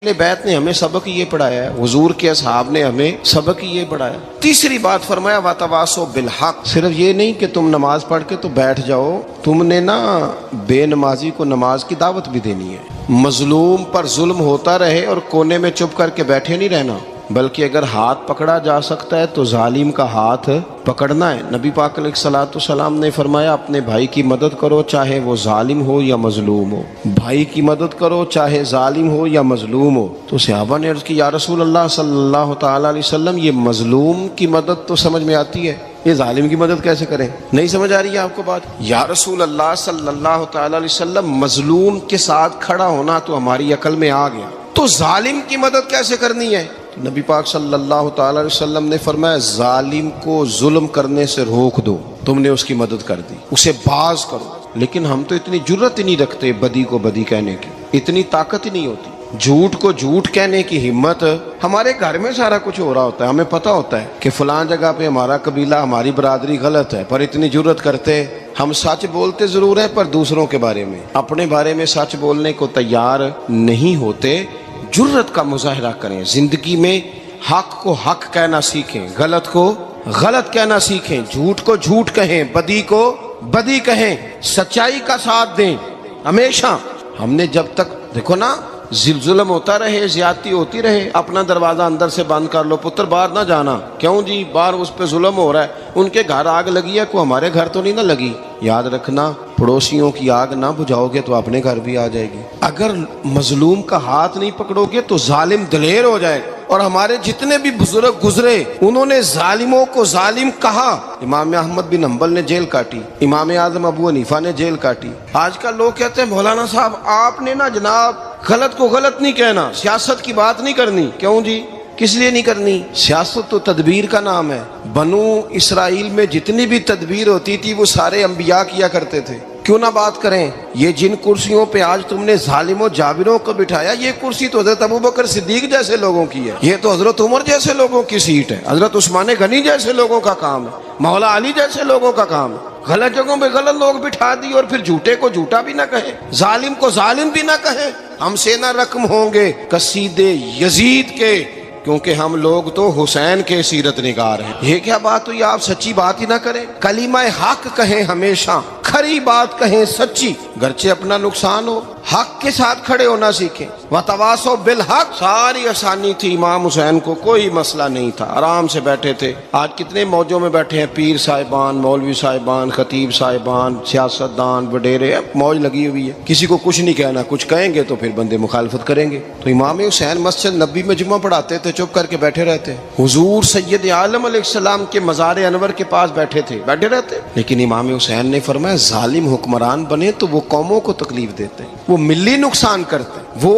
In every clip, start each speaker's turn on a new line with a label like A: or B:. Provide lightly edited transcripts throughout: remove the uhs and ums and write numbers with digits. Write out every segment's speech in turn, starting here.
A: बैत ने हमें सबक ये पढ़ाया है, हुजूर के असहाब ने हमें सबक ये पढ़ाया। तीसरी बात फरमाया वतवासो बिलहक, सिर्फ ये नहीं कि तुम नमाज पढ़ के तो बैठ जाओ, तुमने ना बेनमाजी को नमाज की दावत भी देनी है। मजलूम पर जुल्म होता रहे और कोने में चुप करके बैठे नहीं रहना, बल्कि अगर हाथ पकड़ा जा सकता है तो जालिम का हाथ पकड़ना है। नबी पाक अलैहिस्सलाम ने फरमाया अपने भाई की मदद करो चाहे वो जालिम हो या मजलूम हो, भाई की मदद करो चाहे जालिम हो या मजलूम हो। तो सहाबा ने अर्ज की या रसूल अल्लाह सल्लल्लाहु तआला अलैहि वसल्लम, ये मजलूम की मदद तो समझ में आती है, ये जालिम की मदद कैसे करें? नहीं समझ आ रही है आपको बात? या रसूल अल्लाह सल्लल्लाहु तआला अलैहि वसल्लम, मजलूम के साथ खड़ा होना तो हमारी अकल में आ गया, तो जालिम की मदद कैसे करनी है? तो नबी पाक सल्लल्लाहु तआला अलैहि वसल्लम ने फरमाया जालिम को जुल्म करने से रोक दो, तुमने उसकी मदद कर दी, उसे बाज करो। लेकिन हम तो इतनी जुर्रत ही नहीं रखते बदी को बदी कहने की, इतनी ताकत ही नहीं होती। झूठ को झूठ कहने की हिम्मत, हमारे घर में सारा कुछ हो रहा होता है, हमें पता होता है कि फलां जगह पे हमारा कबीला हमारी बरादरी गलत है, पर इतनी जुर्रत करते हम सच बोलते जरूर है पर दूसरों के बारे में, अपने बारे में सच बोलने को तैयार नहीं होते। जुर्रत का मुजाहरा करें, जिंदगी में हक को हक कहना सीखें, गलत को गलत कहना सीखें, झूठ को झूठ कहें, बदी को बदी कहें, सच्चाई का साथ दें हमेशा। हमने जब तक देखो ना जुल्म होता रहे, ज्यादती होती रहे, अपना दरवाजा अंदर से बंद कर लो, पुत्र बाहर ना जाना। क्यों जी? बाहर उस पे जुल्म हो रहा है, उनके घर आग लगी है, को हमारे घर तो नहीं ना लगी। याद रखना, पड़ोसियों की आग ना बुझाओगे तो अपने घर भी आ जाएगी। अगर मजलूम का हाथ नहीं पकड़ोगे तो जालिम दलेर हो जाएगा। और हमारे जितने भी बुजुर्ग गुजरे उन्होंने जालिमों को जालिम कहा। इमाम अहमद बिन हंबल ने जेल काटी, इमाम आजम अबू हनीफा ने जेल काटी। आजकल लोग कहते हैं मौलाना साहब आपने ना जनाब गलत को गलत नहीं कहना, सियासत की बात नहीं करनी। क्यों जी? किस लिए नहीं करनी? सियासत तो तदबीर का नाम है। बनु इसराइल में जितनी भी तदबीर होती थी वो सारे अंबिया किया करते थे। क्यों ना बात करें? ये जिन कुर्सियों पे आज तुमने जालिमों जाबिरों को बिठाया, ये कुर्सी तो हजरत अबू बकर सिद्दीक जैसे लोगों की है, ये तो हजरत उमर जैसे लोगों की सीट है, हजरत उस्मान गनी जैसे लोगों का काम है, मौला अली जैसे लोगों का काम है। गलत जगहों पे गलत लोग बिठा दी और फिर झूठे को झूठा भी ना कहे, जालिम को जालिम भी ना कहे। हमसे ना रकम होंगे कसीदे यजीद के, क्योंकि हम लोग तो हुसैन के सीरत निगार हैं। ये क्या बात हुई? आप सच्ची बात ही ना करें, कलीमा हक कहें, हमेशा खरी बात कहें, सच्ची, गरचे अपना नुकसान हो, हक के साथ खड़े होना सीखें। वतवासो बिल हक, सारी आसानी थी, इमाम हुसैन को कोई मसला नहीं था, आराम से बैठे थे। आज कितने मौजों में बैठे हैं, पीर साहिबान, मौलवी साहिबान, खतीब साहिबान, सियासतदान, वडेरे, मौज लगी हुई है। किसी को कुछ नहीं कहना, कुछ कहेंगे तो फिर बंदे मुखालफत करेंगे। तो इमाम हुसैन मस्जिद नबी में जुम्मा पढ़ाते थे, चुप करके बैठे रहते। हुजूर सैयद आलम अलैहिस्सलाम के मज़ार अनवर के पास बैठे थे, बैठे रहते। लेकिन इमाम हुसैन ने फरमाया जालिम हुक्मरान बने तो वो कौमों को तकलीफ देते हैं, वो मिली नुकसान करते हैं, वो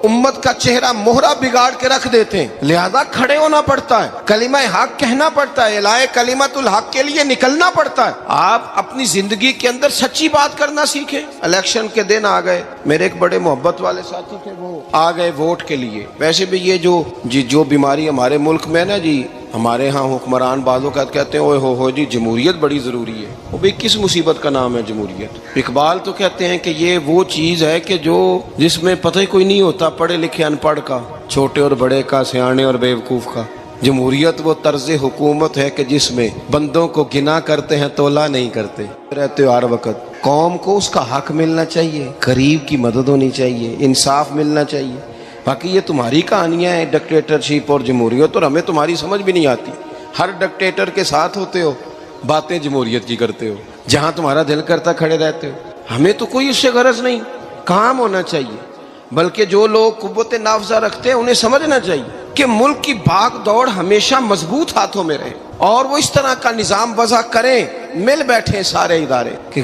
A: उम्मत का चेहरा मोहरा बिगाड़ के रख देते हैं। लिहाजा खड़े होना पड़ता है, कलिमा हक कहना पड़ता है, इलाए कलिमतुल हक के लिए निकलना पड़ता है। आप अपनी जिंदगी के अंदर सच्ची बात करना सीखें। इलेक्शन के दिन आ गए, मेरे एक बड़े मोहब्बत वाले साथी थे, वो आ गए वोट के लिए। वैसे भी ये जो बीमारी हमारे मुल्क में ना जी, हमारे यहाँ हुक्मरान बाजों का कहते हैं ओए हो जी जमहूरियत बड़ी ज़रूरी है। वो भी किस मुसीबत का नाम है जमहूरियत? इकबाल तो कहते हैं कि ये वो चीज़ है कि जो जिसमें पता ही कोई नहीं होता, पढ़े लिखे अनपढ़ का, छोटे और बड़े का, सियाने और बेवकूफ़ का। जमहूरियत वो तर्ज हुकूमत है कि जिसमें बंदों को गिना करते हैं, तोला नहीं करते रहते हो हर वक्त। कौम को उसका हक मिलना चाहिए, गरीब की मदद होनी चाहिए, इंसाफ मिलना चाहिए। बाकी ये तुम्हारी कहानियां हैं डिक्टेटरशिप और जमहूरियत, और हमें तुम्हारी समझ भी नहीं आती। हर डिक्टेटर के साथ होते हो, बातें जमहूरियत की करते हो, जहां तुम्हारा दिल करता खड़े रहते हो। हमें तो कोई उससे गरज नहीं, काम होना चाहिए। बल्कि जो लोग कुव्वत नाफजा रखते हैं उन्हें समझना चाहिए कि मुल्क की भाग दौड़ हमेशा मजबूत हाथों में रहे और वो इस तरह का निजाम वज़ा करें, मिल बैठे सारे इदारे कि